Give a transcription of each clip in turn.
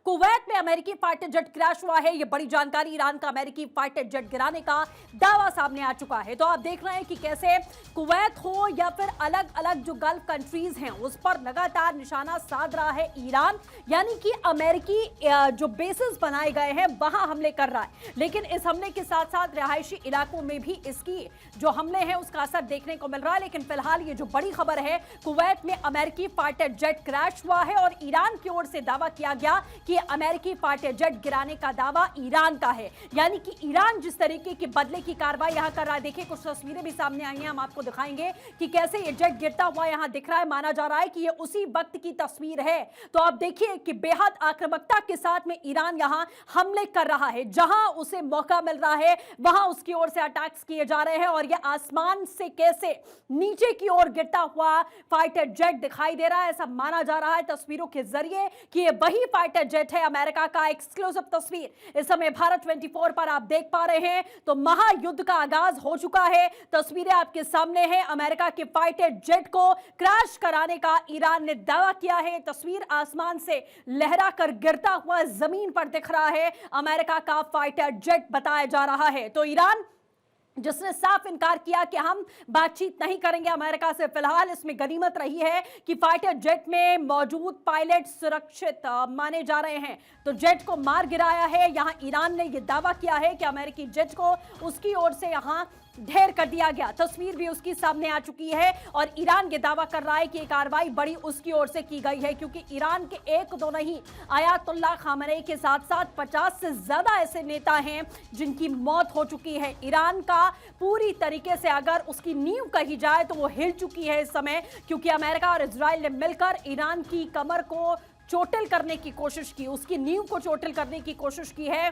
Kuwait में अमेरिकी fighter jet crash हुआ है। यह बड़ी जानकारी, ईरान का अमेरिकी फाइटर जेट गिराने का दावा सामने आ चुका है। तो आप देख रहे हैं कि कैसे कुवैत हो या फिर अलग अलग जो गल्फ कंट्रीज हैं उस पर लगातार निशाना साध रहा है ईरान, यानी कि अमेरिकी जो बेसिस बनाए गए हैं वहां हमले कर रहा है। लेकिन इस हमले के साथ साथ रिहायशी इलाकों में भी इसकी जो हमले हैं उसका असर देखने को मिल रहा है। लेकिन फिलहाल ये जो बड़ी खबर है, कुवैत में अमेरिकी फाइटर जेट क्रैश हुआ है और ईरान की ओर से दावा किया गया कि अमेरिकी फाइटर जेट गिराने का दावा ईरान का है। यानी कि ईरान जिस तरीके की बदले की कार्रवाई यहां कर रहा है, देखिए कुछ तस्वीरें भी सामने आई हैं, हम आपको दिखाएंगे कि कैसे ये जेट गिरता हुआ यहां दिख रहा है। माना जा रहा है कि ये उसी वक्त की तस्वीर है। तो आप देखिए कि बेहद आक्रामकता के साथ में ईरान यहां हमले कर रहा है, जहां उसे मौका मिल रहा है वहां उसकी ओर से अटैक्स किए जा रहे हैं। और ये आसमान से कैसे नीचे की ओर गिरता हुआ फाइटर जेट दिखाई दे रहा है, ऐसा माना जा रहा है तस्वीरों के जरिए कि ये वही फाइटर जेट है। अमेरिका का एक्सक्लूसिव तस्वीर इस समय भारत 24 पर आप देख पा रहे हैं। तो महायुद्ध का आगाज हो चुका है, तस्वीरें आपके सामने हैं। अमेरिका के फाइटर जेट को क्रैश कराने का ईरान ने दावा किया है। तस्वीर आसमान से लहरा कर गिरता हुआ जमीन पर दिख रहा है, अमेरिका का फाइटर जेट बताया जा रहा है। तो ईरान जिसने साफ इनकार किया कि हम बातचीत नहीं करेंगे अमेरिका से। फिलहाल इसमें गनीमत रही है कि फाइटर जेट में मौजूद पायलट सुरक्षित माने जा रहे हैं। तो जेट को मार गिराया है। यहां ईरान ने यह दावा किया है कि अमेरिकी जेट को उसकी ओर से यहां ढेर कर दिया गया। तस्वीर भी उसकी सामने आ चुकी है और ईरान ये दावा कर रहा है कि ये कार्रवाई बड़ी उसकी ओर से की गई है, क्योंकि ईरान के एक दो नहीं, आयतुल्लाह खामेनी के साथ साथ 50 से ज्यादा ऐसे नेता हैं जिनकी मौत हो चुकी है। ईरान का पूरी तरीके से अगर उसकी नींव कही जाए तो वो हिल चुकी है इस समय, क्योंकि अमेरिका और इजराइल ने मिलकर ईरान की कमर को चोटिल करने की कोशिश की, उसकी नींव को चोटिल करने की कोशिश की है।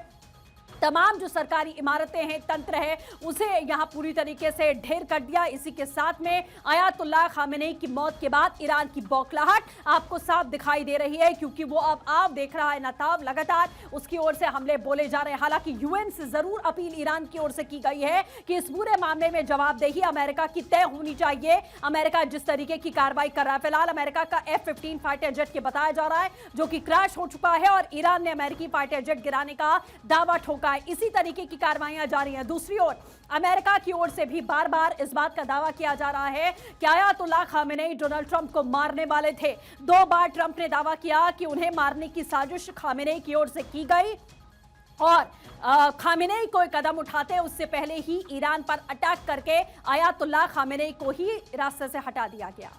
तमाम जो सरकारी इमारतें हैं, तंत्र है, उसे यहां पूरी तरीके से ढेर कर दिया। इसी के साथ में आयतुल्लाह खामेनी की मौत के बाद ईरान की बौखलाहट आपको साफ दिखाई दे रही है, क्योंकि वो अब आप देख रहा है नताब लगातार उसकी ओर से हमले बोले जा रहे हैं। हालांकि यूएन से जरूर अपील ईरान की ओर से की गई है कि इस पूरे मामले में जवाबदेही अमेरिका की तय होनी चाहिए। अमेरिका जिस तरीके की कार्रवाई कर रहा है, फिलहाल अमेरिका का F-15 फाइटर जेट के बताया जा रहा है जो कि क्रैश हो चुका है और ईरान ने अमेरिकी फाइटर जेट गिराने का दावा ठोका। इसी तरीके की कार्रवाइयां जारी हैं। दूसरी ओर अमेरिका की ओर से भी बार बार इस बात का दावा किया जा रहा है कि आयतुल्लाह खामेनी डोनाल्ड ट्रंप को मारने वाले थे। 2 बार ट्रंप ने दावा किया कि उन्हें मारने की साजिश खामेनी की ओर से की गई और खामेनी कोई कदम उठाते उससे पहले ही ईरान पर अटैक करके आयतुल्लाह खामेनी को ही रास्ते से हटा दिया गया।